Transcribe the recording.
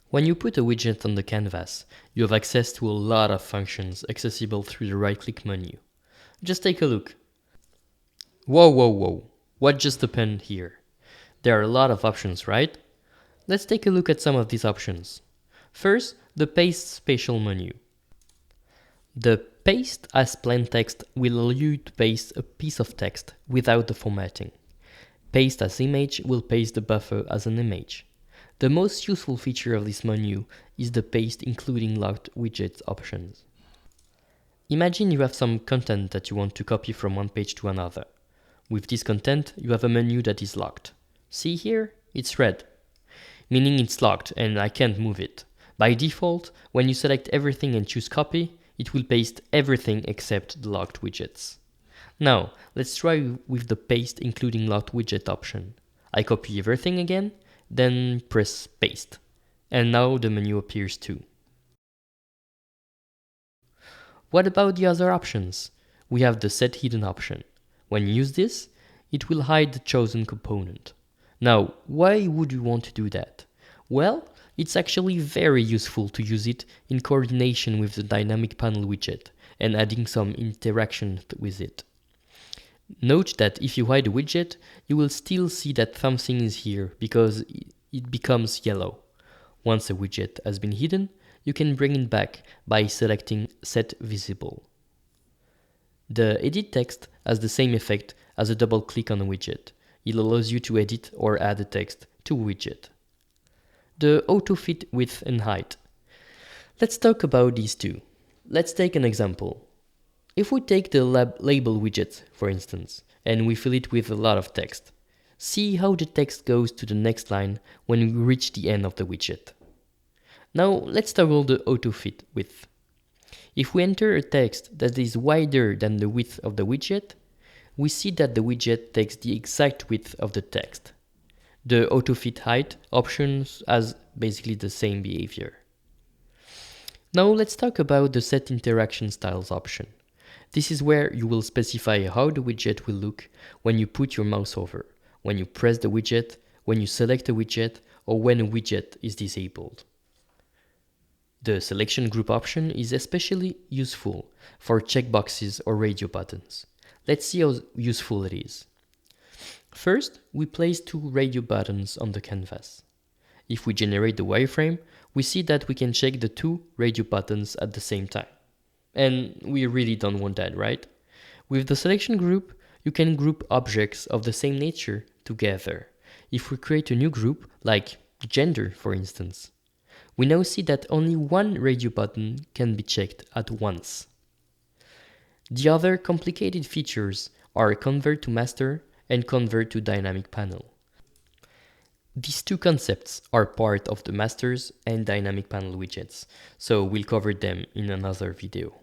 When you put a widget on the canvas, you have access to a lot of functions accessible through the right-click menu. Just take a look. Whoa, what just happened here? There are a lot of options, right? Let's take a look at some of these options. First, the Paste Spatial menu. The Paste as plain text will allow you to paste a piece of text without the formatting. Paste as image will paste the buffer as an image. The most useful feature of this menu is the Paste including locked widgets options. Imagine you have some content that you want to copy from one page to another. With this content, you have a menu that is locked. See here? It's red, meaning it's locked and I can't move it. By default, when you select everything and choose copy, it will paste everything except the locked widgets. Now, let's try with the Paste including locked widget option. I copy everything again, then press Paste. And now the menu appears too. What about the other options? We have the Set Hidden option. When you use this, it will hide the chosen component. Now, why would you want to do that? Well, it's actually very useful to use it in coordination with the dynamic panel widget and adding some interaction with it. Note that if you hide a widget, you will still see that something is here because it becomes yellow. Once a widget has been hidden, you can bring it back by selecting Set Visible. The Edit Text has the same effect as a double click on a widget. It allows you to edit or add a text to a widget. The Auto Fit Width and Height. Let's talk about these two. Let's take an example. If we take the label widget, for instance, and we fill it with a lot of text, see how the text goes to the next line when we reach the end of the widget. Now let's toggle the Auto Fit Width. If we enter a text that is wider than the width of the widget, we see that the widget takes the exact width of the text. The Auto Fit Height option has basically the same behavior. Now let's talk about the Set Interaction Styles option. This is where you will specify how the widget will look when you put your mouse over, when you press the widget, when you select a widget, or when a widget is disabled. The Selection Group option is especially useful for checkboxes or radio buttons. Let's see how useful it is. First, we place two radio buttons on the canvas. If we generate the wireframe, we see that we can check the two radio buttons at the same time. And we really don't want that, right? With the selection group, you can group objects of the same nature together. If we create a new group, like gender for instance, we now see that only one radio button can be checked at once. The other complicated features are Convert to Master and Convert to Dynamic Panel. These two concepts are part of the Masters and Dynamic Panel widgets, so we'll cover them in another video.